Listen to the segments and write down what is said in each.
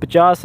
50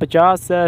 50